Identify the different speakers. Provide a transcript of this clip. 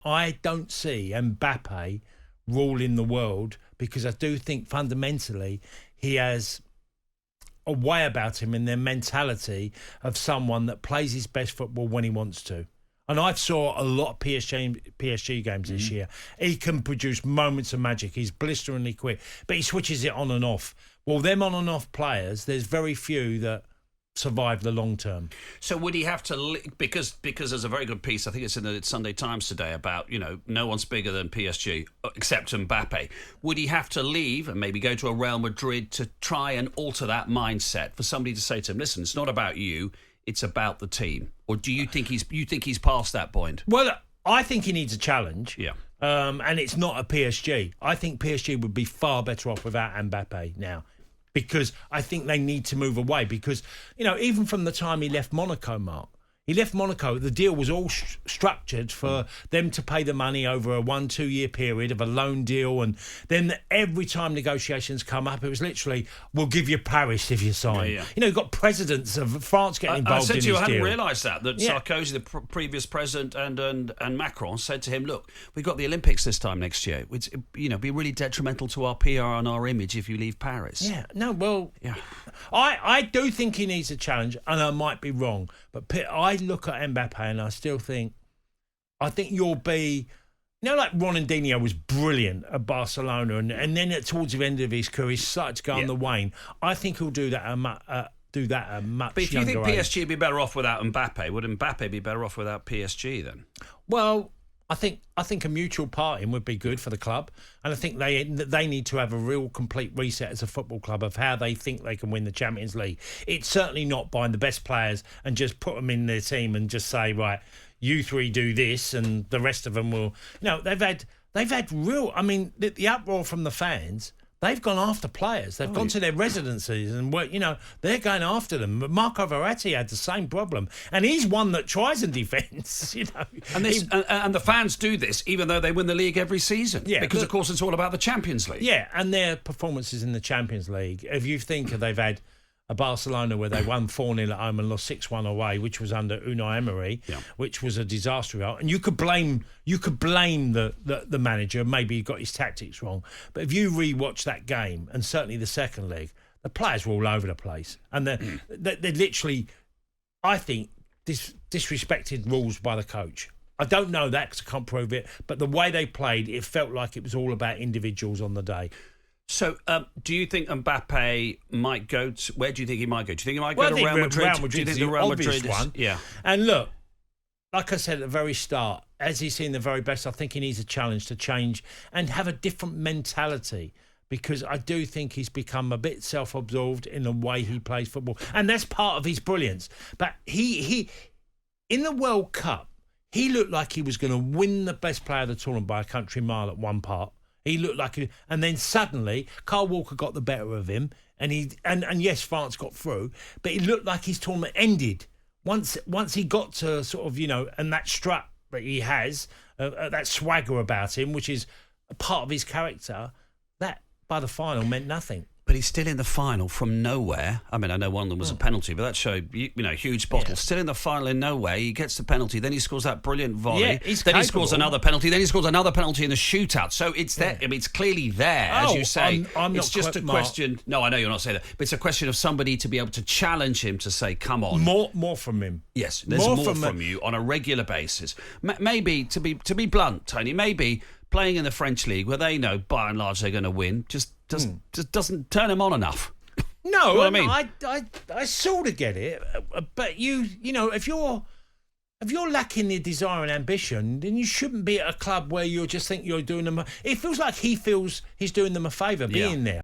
Speaker 1: I don't see Mbappé ruling the world, because I do think fundamentally he has a way about him in their mentality of someone that plays his best football when he wants to. And I've saw a lot of PSG games this year. He can produce moments of magic. He's blisteringly quick, but he switches it on and off. Well, them on and off players, there's very few that survive the long term.
Speaker 2: So would he have to, because there's a very good piece, I think it's in the Sunday Times today, about, no one's bigger than PSG except Mbappe. Would he have to leave and maybe go to a Real Madrid to try and alter that mindset, for somebody to say to him, listen, it's not about you, it's about the team? Or do you think he's past that point?
Speaker 1: Well, I think he needs a challenge.
Speaker 2: Yeah.
Speaker 1: And it's not a PSG. I think PSG would be far better off without Mbappe now, because I think they need to move away. Because, even from the time he left Monaco, Mark, the deal was all structured for them to pay the money over a 1-2 year period of a loan deal. And then every time negotiations come up, it was literally, we'll give you Paris if you sign.
Speaker 2: Yeah.
Speaker 1: You've got presidents of France getting involved in this deal.
Speaker 2: I hadn't realised that Sarkozy, the previous president, and Macron said to him, look, we've got the Olympics this time next year. It's, be really detrimental to our PR and our image if you leave Paris.
Speaker 1: Yeah, no, well, yeah. I do think he needs a challenge, and I might be wrong, but I look at Mbappe and I think you'll be, like Ronaldinho was brilliant at Barcelona, and then towards the end of his career, he started to go on the wane. I think he'll do that at a much
Speaker 2: But if you think
Speaker 1: age.
Speaker 2: PSG would be better off without Mbappe, would Mbappe be better off without PSG then?
Speaker 1: Well, I think a mutual parting would be good for the club, and I think they need to have a real complete reset as a football club of how they think they can win the Champions League. It's certainly not buying the best players and just put them in their team and just say, right, you three do this and the rest of them will. They've had real. I mean, the uproar from the fans. They've gone after players. They've gone to their residencies and they're going after them. But Marco Verratti had the same problem, and he's one that tries in defence.
Speaker 2: And the fans do this even though they win the league every season. Yeah, because of course it's all about the Champions League.
Speaker 1: Yeah, and their performances in the Champions League. If you think they've had a Barcelona where they won 4-0 at home and lost 6-1 away, which was under Unai Emery, which was a disaster result. And you could blame the manager. Maybe he got his tactics wrong. But if you rewatch that game, and certainly the second leg, the players were all over the place. And they literally, I think, disrespected rules by the coach. I don't know that because I can't prove it. But the way they played, it felt like it was all about individuals on the day.
Speaker 2: So, do you think Mbappe might go to... Where do you think he might go? Do you think he might go to Real Madrid?
Speaker 1: Real Madrid is the obvious one.
Speaker 2: Yeah.
Speaker 1: And look, like I said at the very start, as he's seen the very best, I think he needs a challenge to change and have a different mentality, because I do think he's become a bit self-absorbed in the way he plays football. And that's part of his brilliance. But he in the World Cup, he looked like he was going to win the best player of the tournament by a country mile at one part. He looked like, and then suddenly Kyle Walker got the better of him, and yes, France got through, but it looked like his tournament ended once he got to sort of and that strut that he has, that swagger about him, which is a part of his character. That by the final meant nothing.
Speaker 2: But he's still in the final from nowhere. I mean, I know one of them was a penalty, but that showed, huge bottle. Yeah. Still in the final in nowhere. He gets the penalty, then he scores that brilliant volley. Yeah,
Speaker 1: he's
Speaker 2: then
Speaker 1: capable.
Speaker 2: He scores another penalty, then he scores another penalty in the shootout. So it's there. I mean, it's clearly there, as you say.
Speaker 1: I'm
Speaker 2: it's just a question.
Speaker 1: Mark.
Speaker 2: No, I know you're not saying that, but it's a question of somebody to be able to challenge him to say, "Come on."
Speaker 1: More from him.
Speaker 2: Yes, there's more from you on a regular basis. Maybe to be blunt, Tony. Maybe playing in the French league, where they know by and large they're going to win, just doesn't turn him on enough.
Speaker 1: No,
Speaker 2: you know what I mean?
Speaker 1: I sort of get it, but if you're lacking the desire and ambition, then you shouldn't be at a club where you just think you're doing them. It feels like he feels he's doing them a favour being there.